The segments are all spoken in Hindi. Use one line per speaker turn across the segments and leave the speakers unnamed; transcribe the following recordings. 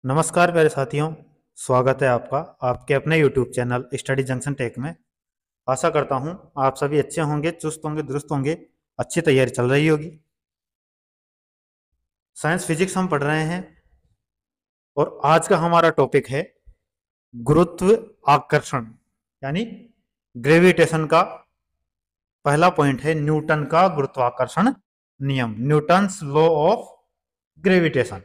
नमस्कार प्यारे साथियों। स्वागत है आपका आपके अपने YouTube channel Study Junction Tech में। आशा करता हूं आप सभी अच्छे होंगे, चुस्त होंगे, दुरुस्त होंगे। अच्छी तैयारी चल रही होगी। साइंस फिजिक्स हम पढ़ रहे हैं और आज का हमारा टॉपिक है गुरुत्व आकर्षण, यानी ग्रेविटेशन का पहला पॉइंट है न्यूटन का गुरुत्वाकर्षण नियम, न्यूटन्स लॉ ऑफ ग्रेविटेशन।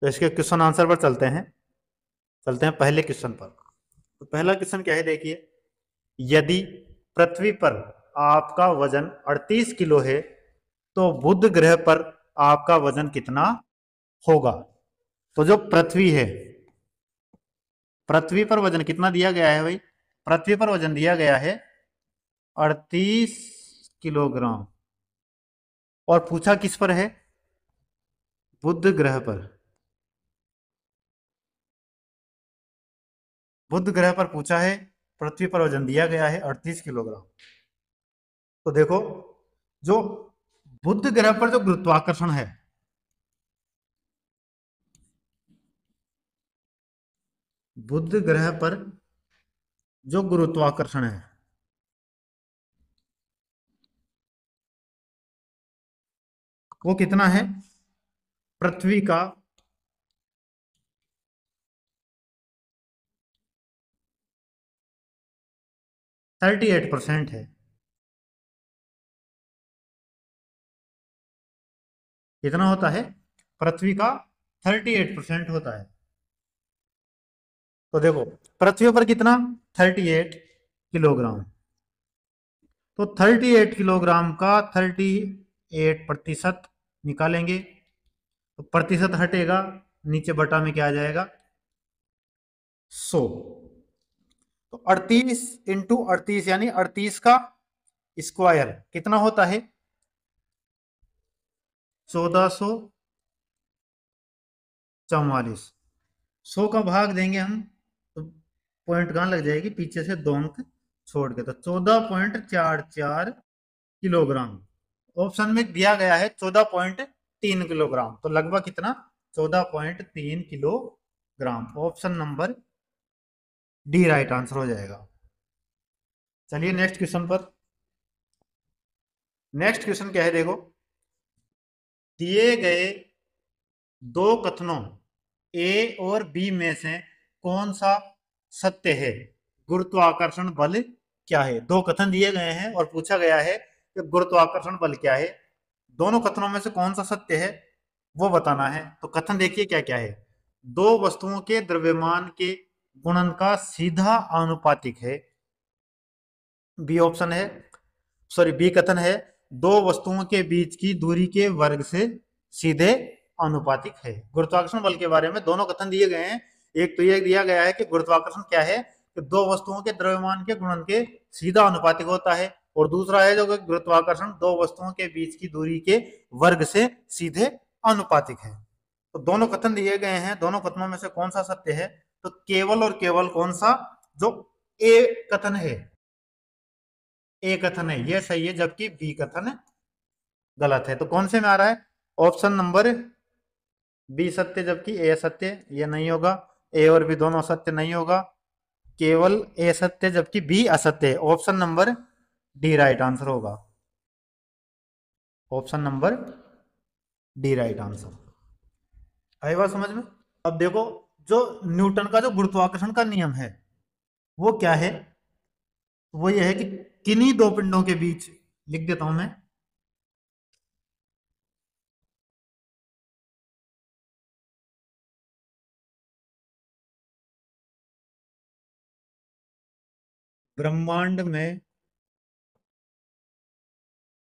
तो इसके क्वेश्चन आंसर पर चलते हैं पहले क्वेश्चन पर। तो पहला क्वेश्चन क्या है, देखिए। यदि पृथ्वी पर आपका वजन 38 किलो है तो बुध ग्रह पर आपका वजन कितना होगा। तो जो पृथ्वी है, पृथ्वी पर वजन कितना दिया गया है भाई? पृथ्वी पर वजन दिया गया है 38 किलोग्राम। और पूछा किस पर है? बुध ग्रह पर। बुध ग्रह पर पूछा है, पृथ्वी पर वजन दिया गया है 38 किलोग्राम। तो देखो, जो बुध ग्रह पर जो गुरुत्वाकर्षण है, बुध ग्रह पर जो गुरुत्वाकर्षण है वो कितना है? पृथ्वी का 38% है। कितना होता है? पृथ्वी का 38% होता है। तो देखो, पृथ्वी पर कितना? 38 किलोग्राम। तो 38 किलोग्राम का 38% निकालेंगे तो प्रतिशत हटेगा, नीचे बटा में क्या आ जाएगा? 100। तो 38 × 38 यानी 38 का स्क्वायर कितना होता है? 1444। 100 का भाग देंगे हम तो पॉइंट कहाँ लग जाएगी? पीछे से 2 अंक छोड़ के। तो 14.44 किलोग्राम। ऑप्शन में दिया गया है 14.3 किलोग्राम, तो लगभग कितना? 14.3 kilogram. Option number D right answer हो जाएगा। चलिए नेक्स्ट क्वेश्चन पर। नेक्स्ट क्वेश्चन क्या है, देखो। दिए गए दो कथनों ए और बी में से कौन सा सत्य है? गुरुत्वाकर्षण बल क्या है? दो कथन दिए गए हैं और पूछा गया है कि गुरुत्वाकर्षण बल क्या है। दोनों कथनों में से कौन सा सत्य है वो बताना है। तो कथन देखिए क्या क्या है। दो वस्तुओं के द्रव्यमान के गुणन का सीधा आनुपातिक है। बी ऑप्शन है, सॉरी बी कथन है, दो वस्तुओं के बीच की दूरी के वर्ग से सीधे आनुपातिक है। गुरुत्वाकर्षण बल के बारे में दोनों कथन दिए गए हैं। एक तो ये दिया गया है कि गुरुत्वाकर्षण क्या है, कि दो वस्तुओं के द्रव्यमान के गुणन के सीधा आनुपातिक होता है। और दूसरा है जो कि गुरुत्वाकर्षण दो वस्तुओं के बीच की दूरी के वर्ग से सीधे आनुपातिक है। तो दोनों कथन दिए गए हैं, दोनों कथनों में से कौन सा सत्य है? तो केवल और केवल कौन सा? जो ए कथन है, ए कथन है ये सही है, जबकि बी कथन गलत है। तो कौन से में आ रहा है? ऑप्शन नंबर बी सत्य जबकि ए सत्य। ये नहीं होगा, ए और बी दोनों सत्य नहीं होगा, केवल ए सत्य जबकि बी असत्य। Option number D right answer होगा। Option number D right answer. आई बात समझ में? अब देखो, जो न्यूटन का जो गुरुत्वाकर्षण का नियम है वो क्या है? वो ये है कि किन्हीं दो पिंडों के बीच, लिख देता हूं मैं, ब्रह्मांड में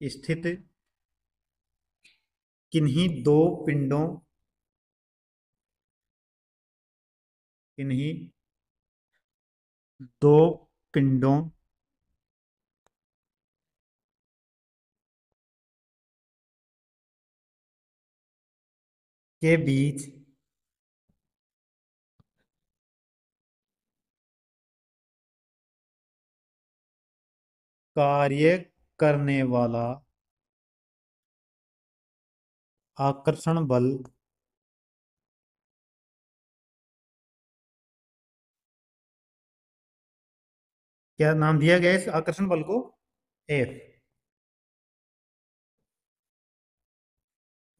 स्थित किन्हीं दो पिंडों, किन्हीं दो पिंडों के बीच कार्य करने वाला आकर्षण बल क्या नाम दिया गया इस आकर्षण बल को? एफ।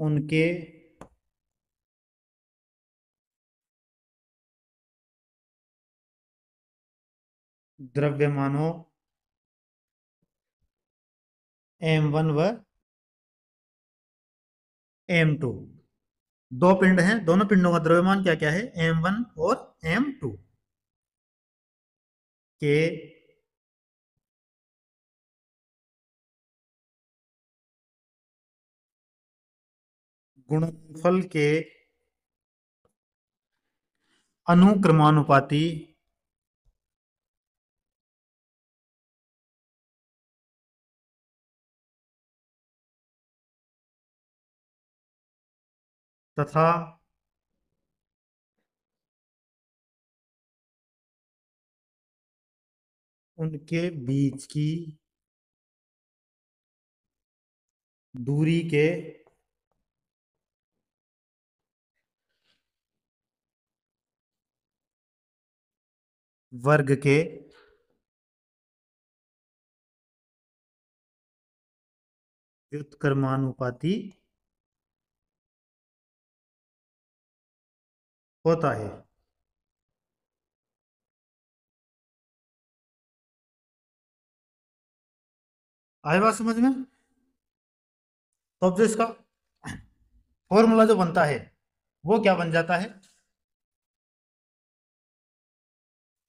उनके द्रव्यमानों m1 व m2, दो पिंड हैं, दोनों पिंडों का द्रव्यमान क्या क्या है? m1 और m2 के गुणनफल के अनुक्रमानुपाती तथा उनके बीच की दूरी के वर्ग के व्युत्क्रमानुपाती होता है। आए बात समझ में? तो अब जो इसका फॉर्मूला जो बनता है वो क्या बन जाता है?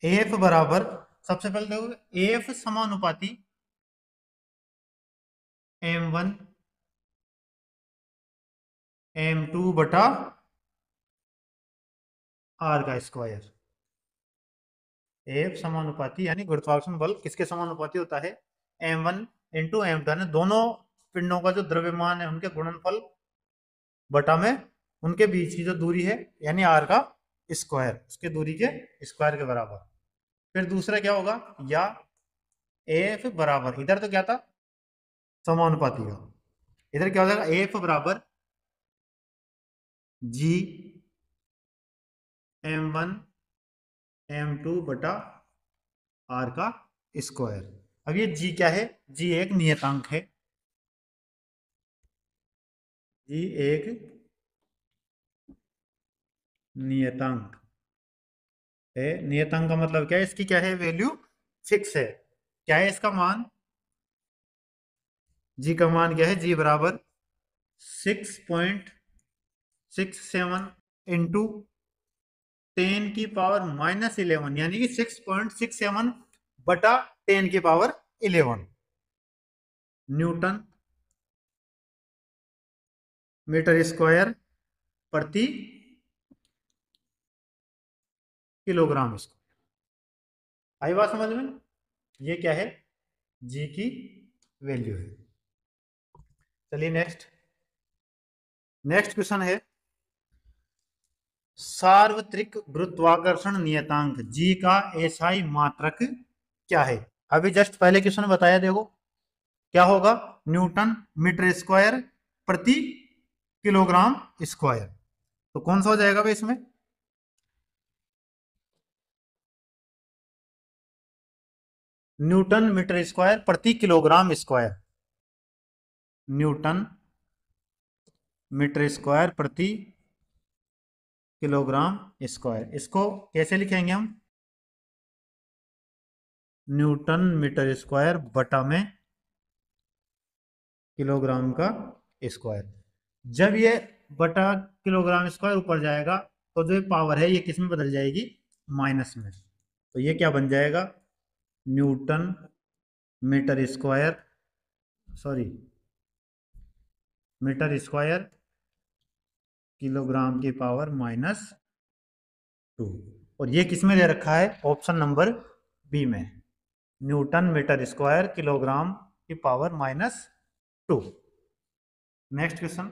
एफ बराबर, सबसे पहले देखो, एफ समानुपाती m1 m2 बटा r का स्क्वायर। एफ समानुपाती यानी गुरुत्वाकर्षण बल किसके समानुपाती होता है? m1 इंटू m2, दोनों पिंडों का जो द्रव्यमान है उनके गुणनफल बटा में उनके बीच की जो दूरी है यानी r का स्क्वायर, उसके दूरी के स्क्वायर के बराबर। फिर दूसरा क्या होगा? या एफ बराबर, इधर तो क्या था? समानुपाती का, इधर क्या हो जाएगा? एफ बराबर जी m1 m2 बटा r का स्क्वायर। अब ये g क्या है? g एक नियतांक है, g एक नियतांक है। नियतांक का मतलब क्या है? इसकी क्या है? वैल्यू फिक्स है। क्या है इसका मान? g का मान क्या है? g बराबर 6.67 इंटू 10⁻11 यानी कि 6.67 बटा 10⁻11 न्यूटन मीटर स्क्वायर प्रति किलोग्राम स्क्वायर। आई बात समझ में? ये क्या है? जी की वैल्यू है। चलिए नेक्स्ट क्वेश्चन है, सार्वत्रिक गुरुत्वाकर्षण नियतांक जी का एसआई मात्रक क्या है? अभी जस्ट पहले क्वेश्चन बताया, देखो क्या होगा? न्यूटन मीटर स्क्वायर प्रति किलोग्राम स्क्वायर। तो कौन सा हो जाएगा भाई इसमें? न्यूटन मीटर स्क्वायर प्रति kilogram square, newton metre square प्रति किलोग्राम स्क्वायर। इसको कैसे लिखेंगे हम? न्यूटन मीटर स्क्वायर बटा में किलोग्राम का स्क्वायर। जब ये बटा किलोग्राम स्क्वायर ऊपर जाएगा तो जो पावर है ये किस में बदल जाएगी? माइनस में। तो ये क्या बन जाएगा? Newton metre square, sorry, metre square kilogram की पावर -2। और ये किस में दे रखा है? ऑप्शन नंबर बी में, न्यूटन मीटर स्क्वायर किलोग्राम की पावर -2। नेक्स्ट क्वेश्चन,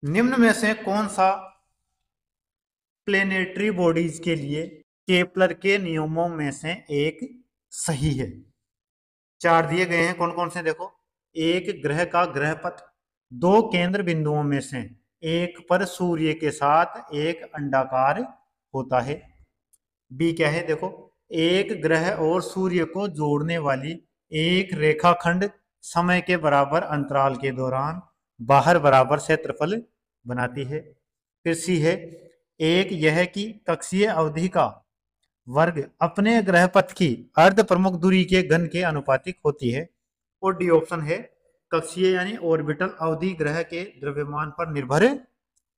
निम्न में से कौन सा प्लेनेटरी बॉडीज के लिए केपलर के नियमों में से एक सही है? चार दिए गए हैं, कौन कौन से देखो। एक ग्रह का ग्रहपथ दो केंद्र बिंदुओं में से एक पर सूर्य के साथ एक अंडाकार होता है। बी क्या है देखो, एक ग्रह और सूर्य को जोड़ने वाली एक रेखाखंड समय के बराबर अंतराल के दौरान बाहर बराबर क्षेत्रफल बनाती है। फिर सी है, एक यह कि कक्षीय अवधि का वर्ग अपने ग्रह पथ की अर्ध प्रमुख दूरी के घन के अनुपातिक होती है। और डी ऑप्शन है, कक्षीय यानी ऑर्बिटल अवधि ग्रह के द्रव्यमान पर निर्भर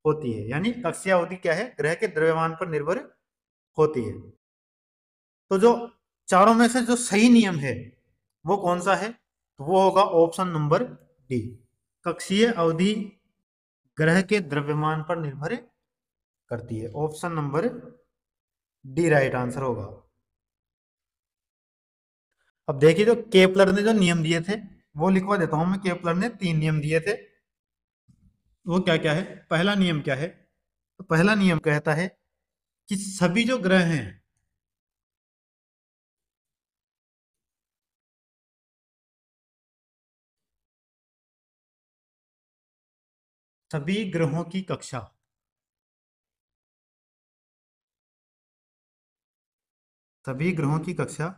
होती है। यानी कक्षीय अवधि क्या है, ग्रह के द्रव्यमान पर निर्भर होती है। तो जो चारों में से जो सही नियम है वो कौन सा है, तो वो होगा ऑप्शन नंबर डी, कक्षीय अवधि ग्रह के द्रव्यमान पर निर्भर करती है। Option number D right answer होगा। अब देखिए, जो केपलर ने जो नियम दिए थे वो लिखवा देता हूं मैं। केपलर ने 3 नियम दिए थे, वो क्या क्या है। पहला नियम क्या है, तो पहला नियम कहता है कि सभी जो ग्रह हैं, सभी ग्रहों की कक्षा सभी ग्रहों की कक्षा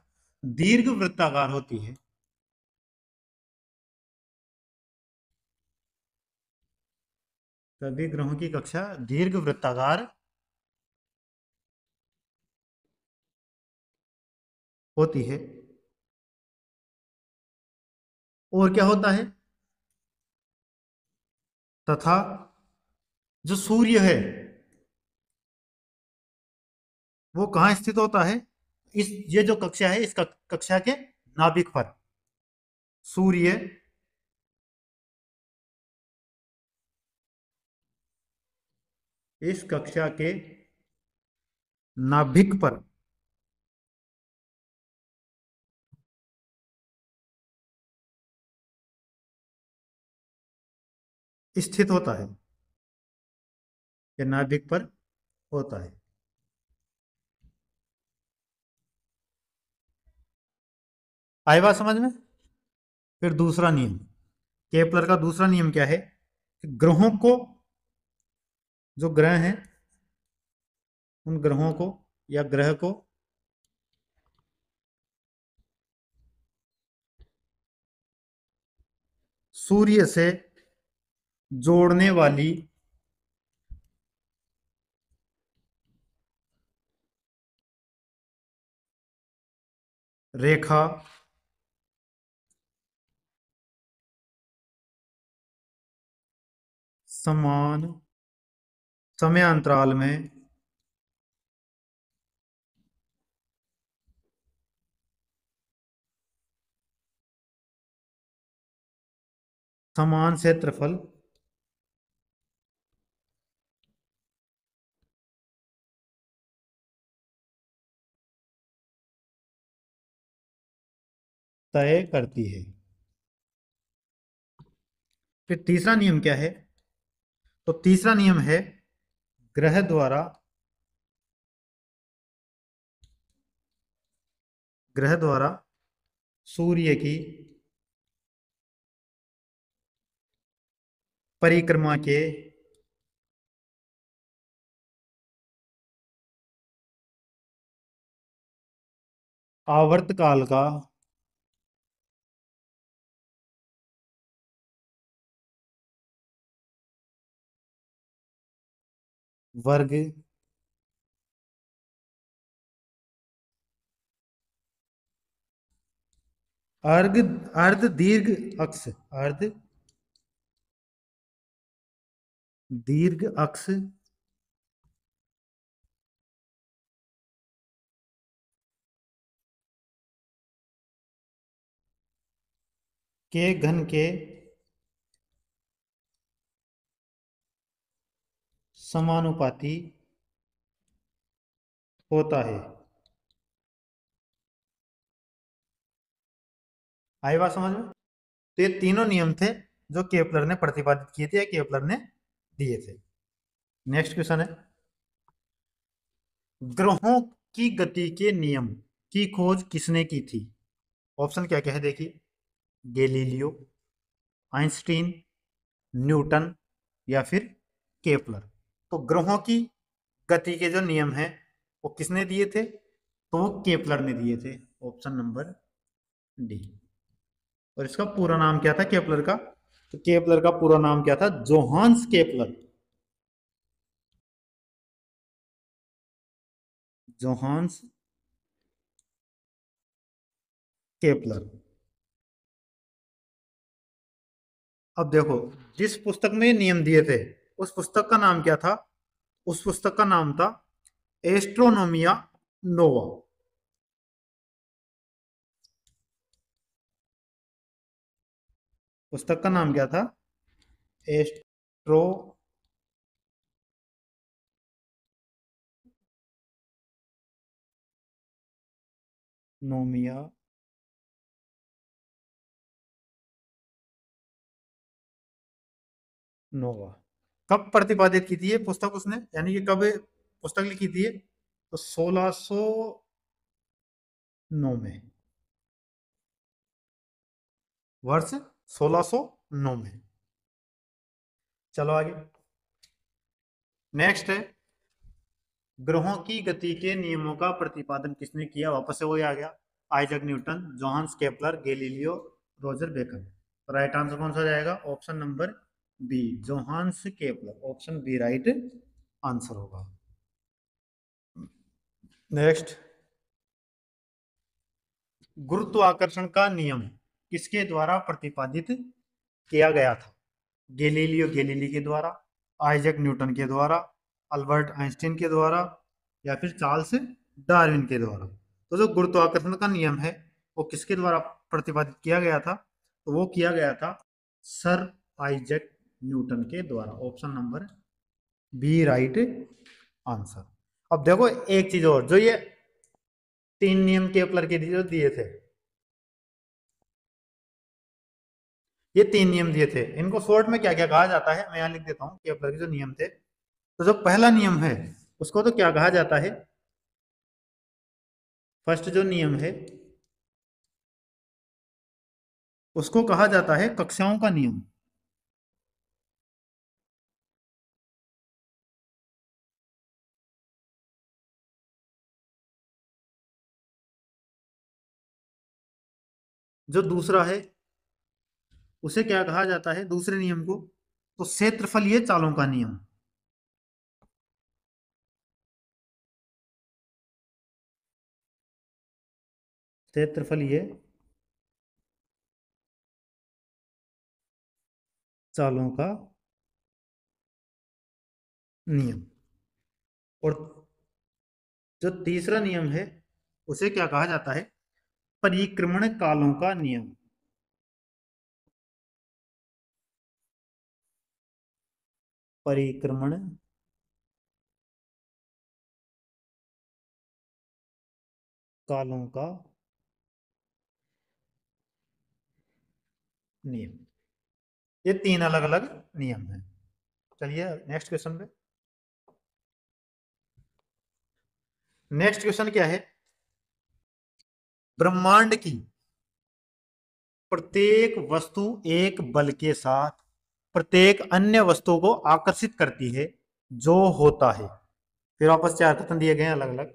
दीर्घ वृत्ताकार होती है। सभी ग्रहों की कक्षा दीर्घ वृत्ताकार होती है। और क्या होता है, तथा जो सूर्य है वो कहाँ स्थित होता है, इस ये जो कक्षा है इस कक्षा के नाभिक पर। सूर्य इस कक्षा के नाभिक पर स्थित होता है, या नाभिक पर होता है। आई बात समझ में। फिर दूसरा नियम, केपलर का दूसरा नियम क्या है, कि ग्रहों को, जो ग्रह हैं उन ग्रहों को या ग्रह को सूर्य से जोड़ने वाली रेखा समान समयांतराल में समान क्षेत्रफल तय करती है। फिर तीसरा नियम क्या है, तो तीसरा नियम है, ग्रह द्वारा ग्रह द्वारा सूर्य की परिक्रमा के आवर्तकाल का वर्ग अर्ध अर्ध दीर्घ अक्ष अर्ध दीर्घ अक्ष के घन के समानुपाती होता है। आई बात समझ में। तो ये तीनों नियम थे जो केपलर ने प्रतिपादित किए थे या केपलर ने दिए थे। नेक्स्ट क्वेश्चन है, ग्रहों की गति के नियम की खोज किसने की थी। ऑप्शन क्या क्या है देखिए, गैलीलियो, आइंस्टीन, न्यूटन या फिर केपलर। तो ग्रहों की गति के जो नियम हैं वो किसने दिए थे, तो वो केपलर ने दिए थे, ऑप्शन नंबर डी। और इसका पूरा नाम क्या था केपलर का? तो केपलर का पूरा नाम क्या था? Johannes Kepler. Johannes Kepler. अब देखो, जिस पुस्तक में ये नियम दिए थे उस पुस्तक का नाम क्या था? उस पुस्तक का नाम था एस्ट्रोनोमिया नोवा। पुस्तक का नाम क्या था? एस्ट्रोनोमिया नोवा। कब प्रतिपादित की थी ये पुस्तक उसने, यानी कि कब पुस्तक लिखी थी ये? तो 1609 में, वर्ष 1609 में। चलो आगे। नेक्स्ट है, ग्रहों की गति के नियमों का प्रतिपादन किसने किया? वापस से वही आ गया, Isaac Newton, Johannes Kepler, Galileo, Roger Bacon. तो राइट आंसर कौन सा जाएगा? Option number B, Johannes Kepler. Option B right answer होगा। नेक्स्ट, गुरुत्वाकर्षण का नियम किसके द्वारा प्रतिपादित किया गया था? गैलीलियो गैलीली के द्वारा, आइजैक न्यूटन के द्वारा, अल्बर्ट आइंस्टीन के द्वारा, या फिर चार्ल्स डार्विन के द्वारा। तो जो गुरुत्वाकर्षण का नियम है वो किसके द्वारा प्रतिपादित किया गया था? तो वो किया गया था सर आइजैक न्यूटन के द्वारा। Option number B right answer. अब देखो एक चीज और, जो ये 3 नियम केपलर के जो दिए थे, ये 3 नियम दिए थे, इनको शॉर्ट में क्या क्या कहा जाता है मैं यहां लिख देता हूं। केपलर के जो नियम थे, तो जो पहला नियम है उसको तो क्या कहा जाता है? फर्स्ट जो नियम है उसको कहा जाता है कक्षाओं का नियम। जो दूसरा है उसे क्या कहा जाता है, दूसरे नियम को? तो क्षेत्रफलीय चालों का नियम। क्षेत्रफलीय चालों का नियम। और जो तीसरा नियम है उसे क्या कहा जाता है? परिक्रमण कालों का नियम। परिक्रमण कालों का नियम। ये 3 अलग अलग नियम हैं। चलिए नेक्स्ट क्वेश्चन पे। नेक्स्ट क्वेश्चन क्या है? ब्रह्मांड की प्रत्येक वस्तु एक बल के साथ प्रत्येक अन्य वस्तु को आकर्षित करती है, जो होता है। फिर वापस 4 कथन दिए गए हैं अलग अलग।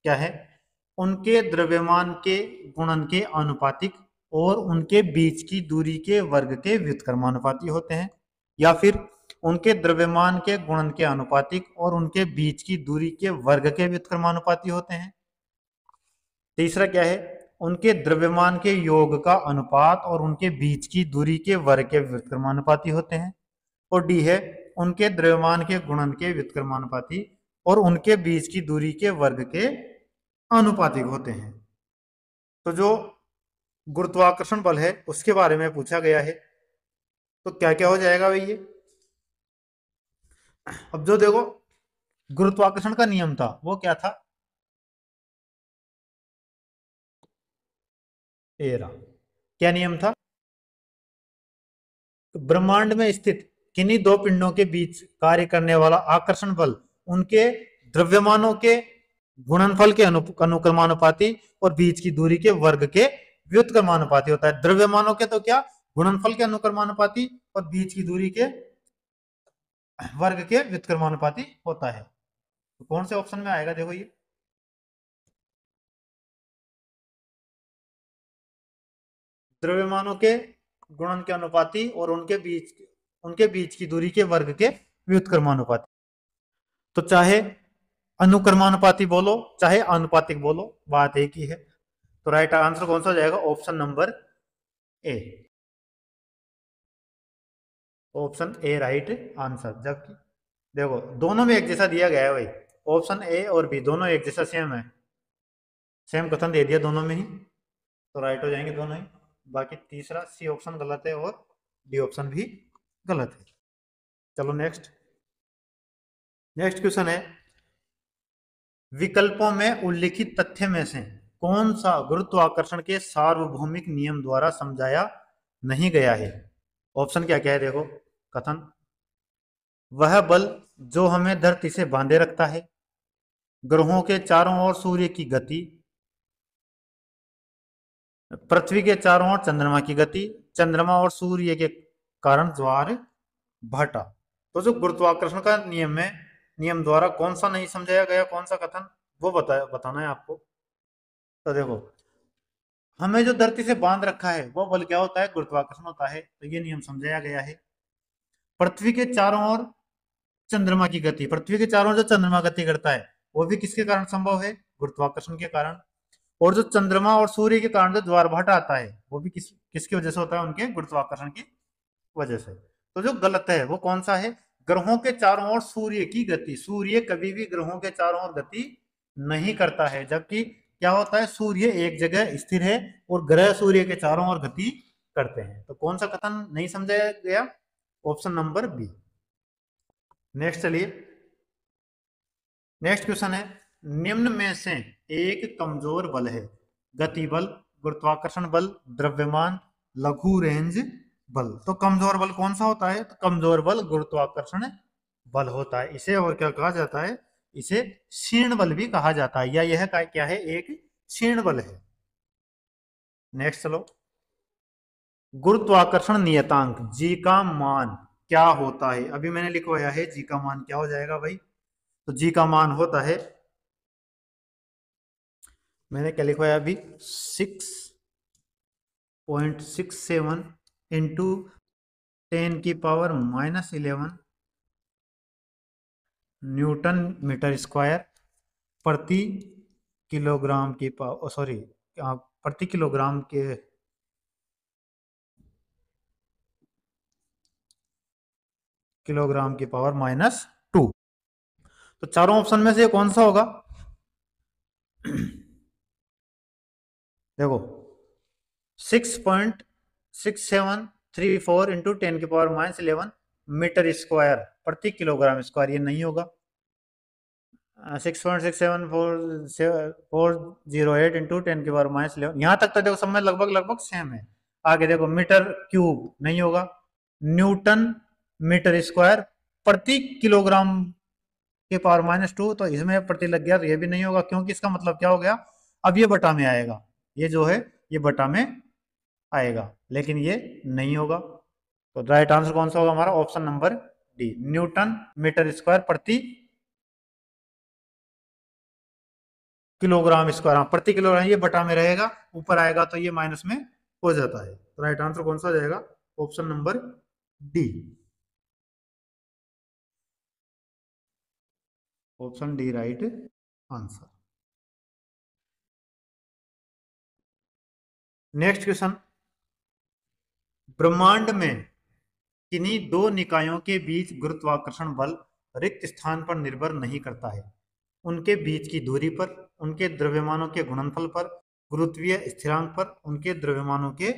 क्या है? उनके द्रव्यमान के गुणन के आनुपातिक और उनके बीच की दूरी के वर्ग के व्युत्क्रमानुपाती होते हैं, या फिर उनके द्रव्यमान के गुणन के आनुपातिक और उनके बीच की दूरी के वर्ग के व्युत्क्रमानुपाती होते हैं। तीसरा क्या है? उनके द्रव्यमान के योग का अनुपात और उनके बीच की दूरी के वर्ग के व्युत्क्रमानुपाती होते हैं। और डी है, उनके द्रव्यमान के गुणन के व्युत्क्रमानुपाती और उनके बीच की दूरी के वर्ग के आनुपातिक होते हैं। तो जो गुरुत्वाकर्षण बल है उसके बारे में पूछा गया है, तो क्या क्या हो जाएगा भाई ये? अब जो देखो गुरुत्वाकर्षण का नियम था वो क्या था? एरा। क्या नियम था? ब्रह्मांड में स्थित किन्हीं दो पिंडों के बीच कार्य करने वाला आकर्षण बल उनके द्रव्यमानों के गुणनफल के अनुक्रमानुपाती और बीच की दूरी के वर्ग के व्युत्क्रमानुपाती होता है। द्रव्यमानों के तो क्या, गुणनफल के अनुक्रमानुपाती, और बीच की दूरी के वर्ग के व्युत्क्रमानुपाती होता है। तो कौन से ऑप्शन में आएगा देखो ये? द्रव्यमानों के गुणन के अनुपाती और उनके बीच की दूरी के वर्ग के व्युत्क्रमानुपाती। तो चाहे अनुक्रमानुपाती बोलो चाहे आनुपातिक बोलो, बात एक ही है। तो राइट आंसर कौन सा हो जाएगा? Option number A. Option A right answer. जबकि देखो दोनों में एक जैसा दिया गया है भाई, ऑप्शन ए और बी दोनों एक जैसा सेम है, सेम कथन दे दिया दोनों में ही, तो राइट हो जाएंगे दोनों ही। बाकी तीसरा सी ऑप्शन गलत है और डी ऑप्शन भी गलत है। चलो नेक्स्ट क्वेश्चन है, विकल्पों में उल्लिखित तथ्य में से कौन सा गुरुत्वाकर्षण के सार्वभौमिक नियम द्वारा समझाया नहीं गया है? ऑप्शन क्या क्या है देखो। कथन, वह बल जो हमें धरती से बांधे रखता है, ग्रहों के चारों ओर सूर्य की गति, पृथ्वी के चारों ओर चंद्रमा की गति, चंद्रमा और सूर्य के कारण ज्वार भाटा। तो जो गुरुत्वाकर्षण का नियम द्वारा कौन सा नहीं समझाया गया, कौन सा कथन, वो बताना है आपको। तो देखो हमें जो धरती से बांध रखा है वो बल क्या होता है? गुरुत्वाकर्षण होता है, तो ये नियम समझाया गया है। पृथ्वी के चारों ओर चंद्रमा की गति, पृथ्वी के चारों ओर जो चंद्रमा गति करता है वो भी किसके कारण संभव है? गुरुत्वाकर्षण के कारण। और जो चंद्रमा और सूर्य के कारण जो ज्वार भाटा आता है वो भी किसकी वजह से होता है? उनके गुरुत्वाकर्षण की वजह से। तो जो गलत है वो कौन सा है? ग्रहों के चारों ओर सूर्य की गति, सूर्य कभी भी ग्रहों के चारों ओर गति नहीं करता है, जबकि क्या होता है? सूर्य एक जगह स्थिर है और ग्रह सूर्य के चारों ओर गति करते हैं। तो कौन सा कथन नहीं समझाया गया? Option number B. नेक्स्ट चलिए, नेक्स्ट क्वेश्चन है, निम्न में से एक कमजोर बल है? गति बल, गुरुत्वाकर्षण बल, द्रव्यमान, लघु रेंज बल। तो कमजोर बल कौन सा होता है? तो कमजोर बल गुरुत्वाकर्षण बल होता है। इसे और क्या कहा जाता है? इसे क्षीण बल भी कहा जाता है, या यह क्या है? एक क्षीण बल है। नेक्स्ट चलो, गुरुत्वाकर्षण नियतांक जी का मान क्या होता है? अभी मैंने लिखवाया है जी का मान क्या हो जाएगा भाई? तो जी का मान होता है, मैंने क्या लिखवाया अभी, 6.67 इंटू 10⁻⁻11 न्यूटन मीटर स्क्वायर प्रति किलोग्राम की प्रति किलोग्राम के किलोग्राम की पावर -2। तो चारों ऑप्शन में से कौन सा होगा? देखो 6.6734 इंटू 10⁻11 मीटर स्क्वायर प्रति किलोग्राम स्क्वायर, ये नहीं होगा। 6.67408 इंटू 10⁻11, यहाँ तक तो देखो सब में लगभग सेम है। आगे देखो मीटर क्यूब नहीं होगा, न्यूटन मीटर स्क्वायर प्रति किलोग्राम के पावर -2, तो इसमें प्रति लग गया, तो ये भी नहीं होगा, क्योंकि इसका मतलब क्या हो गया? अब ये बटा में आएगा, ये जो है ये बटा में आएगा, लेकिन ये नहीं होगा। तो राइट आंसर कौन सा होगा हमारा? Option number D, newton metre square प्रति किलोग्राम स्क्वायर। हाँ प्रति किलोग्राम, ये बटा में रहेगा, ऊपर आएगा तो ये माइनस में हो जाता है। तो राइट आंसर कौन सा हो जाएगा? Option number D, option D right answer. Next question, ब्रह्मांड में किन्हीं दो निकायों के बीच गुरुत्वाकर्षण बल रिक्त स्थान पर निर्भर नहीं करता है, उनके बीच की दूरी पर, उनके द्रव्यमानों के गुणनफल पर, गुरुत्वीय स्थिरांक पर, उनके द्रव्यमानों के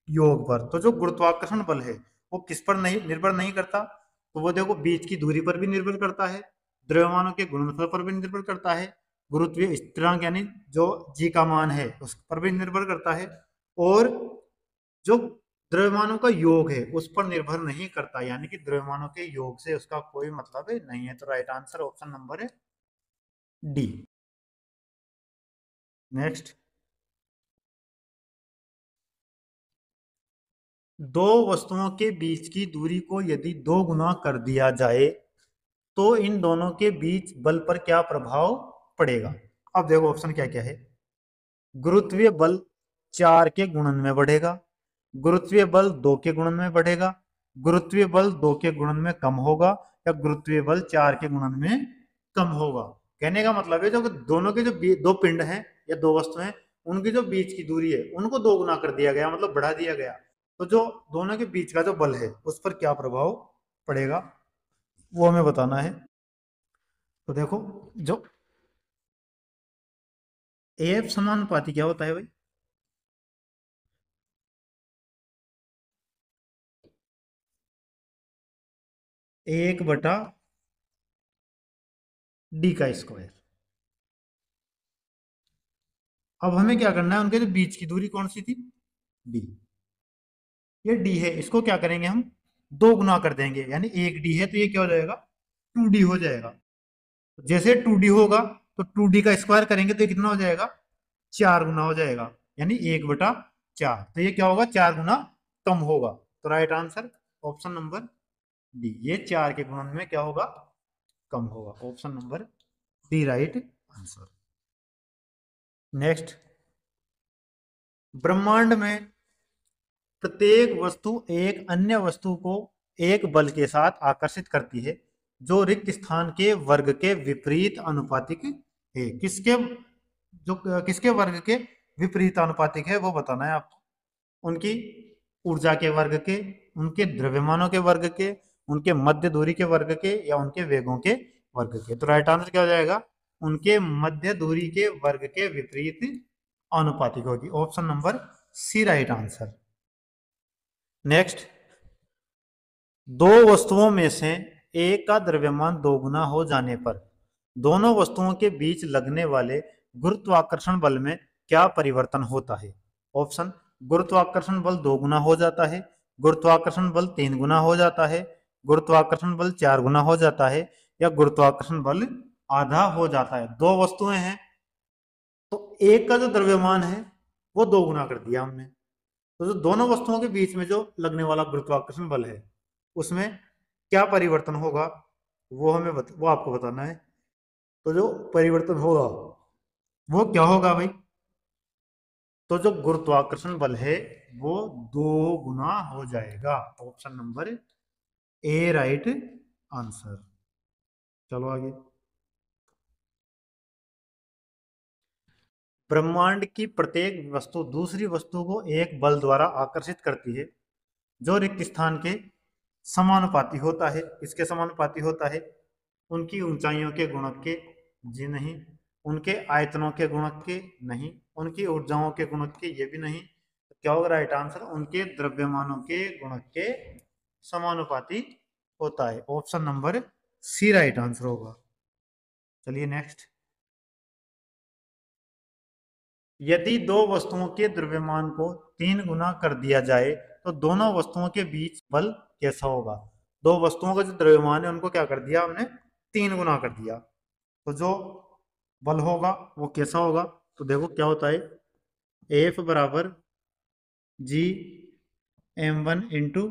योग पर। तो जो गुरुत्वाकर्षण बल है वो किस पर नहीं निर्भर नहीं करता? तो वो देखो बीच की दूरी पर भी निर्भर करता है, द्रव्यमानों के गुणनफल पर भी निर्भर करता है, गुरुत्वीय स्थिरांक यानी जो जी का मान है उस पर भी निर्भर करता है, और जो द्रव्यमानों का योग है उस पर निर्भर नहीं करता, यानी कि द्रव्यमानों के योग से उसका कोई मतलब नहीं है। तो राइट आंसर ऑप्शन नंबर है डी। नेक्स्ट, दो वस्तुओं के बीच की दूरी को यदि 2 गुना कर दिया जाए तो इन दोनों के बीच बल पर क्या प्रभाव पड़ेगा? अब देखो ऑप्शन क्या क्या है। गुरुत्वीय बल 4 के गुणन में बढ़ेगा, गुरुत्वीय बल 2 के गुणन में बढ़ेगा, गुरुत्वीय बल 2 के गुणन में कम होगा, या गुरुत्वीय बल 4 के गुणन में कम होगा। कहने का मतलब है जो दोनों के जो दो पिंड हैं या दो वस्तु हैं, उनकी जो बीच की दूरी है उनको 2 गुना कर दिया गया, मतलब बढ़ा दिया गया। तो जो दोनों के बीच का जो बल है उस पर क्या प्रभाव पड़ेगा वो हमें बताना है। तो देखो, जो एफ समानुपाती क्या होता है भाई? एक बटा डी का स्क्वायर। अब हमें क्या करना है, उनके जो बीच की दूरी कौन सी थी? डी। ये डी है, इसको क्या करेंगे हम? 2 गुना कर देंगे, यानी एक डी है तो ये क्या हो जाएगा? 2D हो जाएगा। जैसे 2D होगा तो 2D का स्क्वायर करेंगे तो ये कितना हो जाएगा? 4 गुना हो जाएगा, यानी 1/4। तो ये क्या होगा? 4 गुना कम होगा। तो right answer option number D, ये 4 के गुणन में क्या होगा? कम होगा। Option number D right answer. Next, ब्रह्मांड में प्रत्येक वस्तु एक अन्य वस्तु को एक बल के साथ आकर्षित करती है जो रिक्त स्थान के वर्ग के विपरीत अनुपातिक है। किसके वर्ग के विपरीत अनुपातिक है वो बताना है आपको। उनकी ऊर्जा के वर्ग के, उनके द्रव्यमानों के वर्ग के, उनके मध्य दूरी के वर्ग के, या उनके वेगों के वर्ग के। तो राइट आंसर क्या हो जाएगा? उनके मध्य दूरी के वर्ग के विपरीत अनुपातिक होगी। Option number C right answer. Next, दो वस्तुओं में से एक का द्रव्यमान 2 गुना हो जाने पर दोनों वस्तुओं के बीच लगने वाले गुरुत्वाकर्षण बल में क्या परिवर्तन होता है? ऑप्शन, गुरुत्वाकर्षण बल 2 गुना हो जाता है, गुरुत्वाकर्षण बल 3 गुना हो जाता है, गुरुत्वाकर्षण बल 4 गुना हो जाता है, या गुरुत्वाकर्षण बल आधा हो जाता है। दो वस्तुएं हैं तो एक का जो द्रव्यमान है वो 2 गुना कर दिया हमने। तो जो दोनों वस्तुओं के बीच में जो लगने वाला गुरुत्वाकर्षण बल है उसमें क्या परिवर्तन होगा वो आपको बताना है। तो जो परिवर्तन होगा वो क्या होगा भाई? तो जो गुरुत्वाकर्षण बल है वो 2 गुना हो जाएगा। Option number A right answer. चलो आगे। ब्रह्मांड की प्रत्येक वस्तु दूसरी वस्तु को एक बल द्वारा आकर्षित करती है जो रिक्त स्थान के समानुपाती होता है। इसके समानुपाती होता है? उनकी ऊंचाइयों के गुणक के? जी नहीं। उनके आयतनों के गुणक के? नहीं। उनकी ऊर्जाओं के गुणक के? ये भी नहीं। तो क्या होगा राइट आंसर? उनके द्रव्यमानों के गुणक के समानुपाती होता है। Option number C right answer होगा। चलिए नेक्स्ट, यदि दो वस्तुओं के द्रव्यमान को 3 गुना कर दिया जाए तो दोनों वस्तुओं के बीच बल कैसा होगा? दो वस्तुओं का जो द्रव्यमान है उनको क्या कर दिया हमने? 3 गुना कर दिया। तो जो बल होगा वो कैसा होगा? तो देखो क्या होता है, एफ बराबर जी m1 इंटू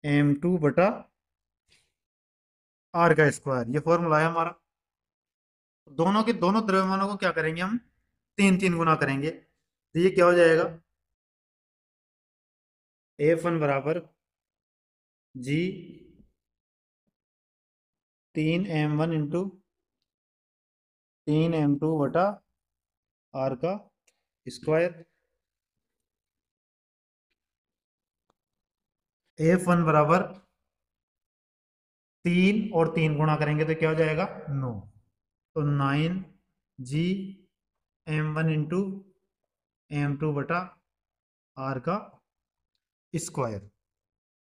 m2/r का स्क्वायर, ये फॉर्मूला है हमारा। दोनों के दोनों द्रव्यमानों को क्या करेंगे हम? 3 गुना करेंगे। तो ये क्या हो जाएगा? F1 बराबर जी 3m1 इंटू 3m2/r का स्क्वायर। F1 बराबर 3 और 3 गुणा करेंगे तो क्या हो जाएगा? 9। तो 9 GM1 इंटू m2/r का स्क्वायर।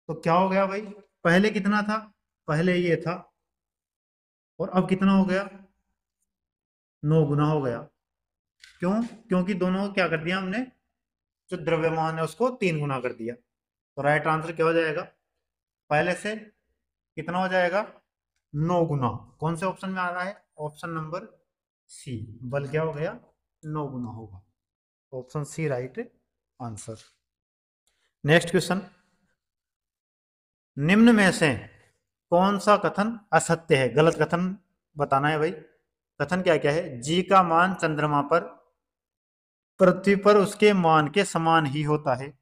तो क्या हो गया भाई? पहले कितना था? पहले ये था, और अब कितना हो गया? 9 गुना हो गया। क्यों? क्योंकि दोनों को क्या कर दिया हमने? जो द्रव्यमान है उसको 3 गुना कर दिया। तो राइट आंसर क्या हो जाएगा? पहले से कितना हो जाएगा? 9 गुना। कौन से ऑप्शन में आ रहा है? Option number C. बल क्या हो गया? 9 गुना होगा। Option C right answer. Next question, निम्न में से कौन सा कथन असत्य है? गलत कथन बताना है भाई। कथन क्या क्या है? जी का मान चंद्रमा पर पृथ्वी पर उसके मान के समान ही होता है।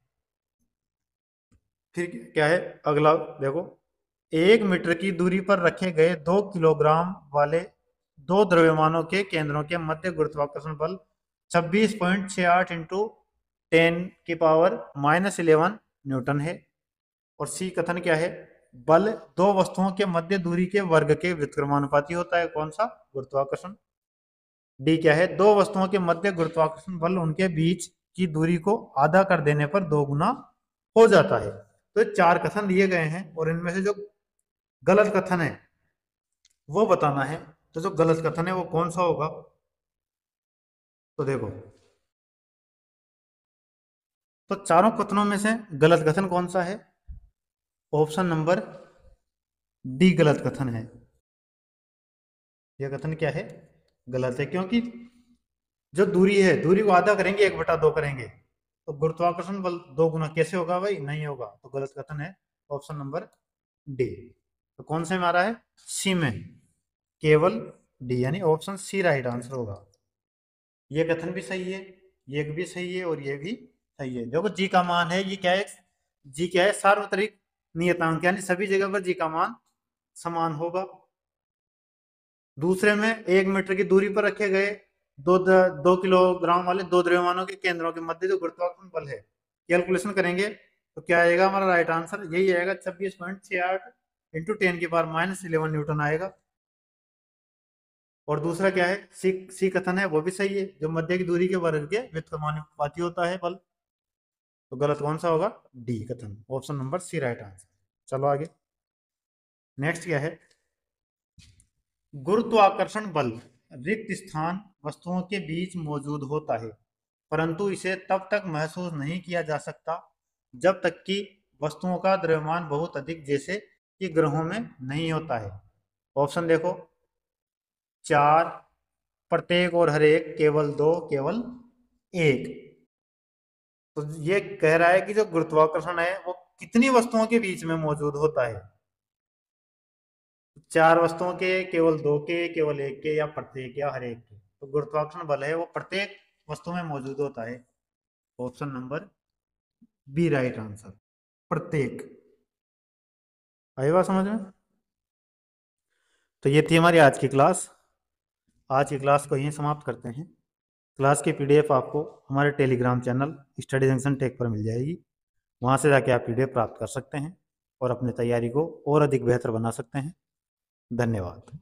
फिर क्या है अगला देखो, 1 मीटर की दूरी पर रखे गए 2 किलोग्राम वाले दो द्रव्यमानों के केंद्रों के मध्य गुरुत्वाकर्षण बल 26.68 इंटू 10⁻⁻11 न्यूटन है। और सी कथन क्या है, बल दो वस्तुओं के मध्य दूरी के वर्ग के व्युत्क्रमानुपाती होता है। कौन सा? गुरुत्वाकर्षण। डी क्या है, दो वस्तुओं के मध्य गुरुत्वाकर्षण बल उनके बीच की दूरी को आधा कर देने पर 2 गुना हो जाता है। तो 4 कथन दिए गए हैं और इनमें से जो गलत कथन है वो बताना है। तो जो गलत कथन है वो कौन सा होगा? तो देखो, तो चारों कथनों में से गलत कथन कौन सा है? ऑप्शन नंबर डी गलत कथन है। यह कथन क्या है? गलत है, क्योंकि जो दूरी है, दूरी को आधा करेंगे 1/2 करेंगे तो गुरुत्वाकर्षण बल 2 गुना कैसे होगा भाई? नहीं होगा। तो गलत कथन है ऑप्शन नंबर डी। तो कौन से में आ रहा है? सी में, केवल डी, यानी ऑप्शन सी राइट आंसर होगा। ये कथन भी सही है, ये भी सही है और ये भी सही है। देखो जी का मान है, ये क्या है? जी क्या है? सार्वत्रिक नियतांक, यानी सभी जगह पर जी का मान समान होगा। दूसरे में 1 मीटर की दूरी पर रखे गए 2 किलोग्राम वाले दो द्रव्यमानों के केंद्रों के मध्य जो गुरुत्वाकर्षण बल है, कैलकुलेशन करेंगे तो क्या आएगा हमारा राइट आंसर? यही आएगा, 26.68 इंटू 10⁻⁻11 न्यूटन आएगा। और दूसरा क्या है? सी कथन है, वो भी सही है, जो मध्य की दूरी के वर्ग के व्युत्क्रमानुपाती होता है बल। तो गलत कौन सा होगा? डी कथन, option number C right answer. चलो आगे, नेक्स्ट क्या है? गुरुत्वाकर्षण बल रिक्त स्थान वस्तुओं के बीच मौजूद होता है, परंतु इसे तब तक महसूस नहीं किया जा सकता जब तक कि वस्तुओं का द्रव्यमान बहुत अधिक, जैसे कि ग्रहों में, नहीं होता है। ऑप्शन देखो, 4, प्रत्येक और हर एक, केवल 2, केवल 1। तो ये कह रहा है कि जो गुरुत्वाकर्षण है वो कितनी वस्तुओं के बीच में मौजूद होता है? 4 वस्तुओं के, केवल 2 के, केवल 1 के, या प्रत्येक या हर एक के? तो गुरुत्वाकर्षण बल है वो प्रत्येक वस्तु में मौजूद होता है। Option number B right answer, प्रत्येक। आई बात समझ में? तो ये थी हमारी आज की क्लास। आज की क्लास को यहीं समाप्त करते हैं। क्लास की पीडीएफ आपको हमारे Telegram channel Study Junction Tech पर मिल जाएगी। वहाँ से जाके आप पीडीएफ प्राप्त कर सकते हैं और अपनी तैयारी को और अधिक बेहतर बना सकते हैं। धन्यवाद।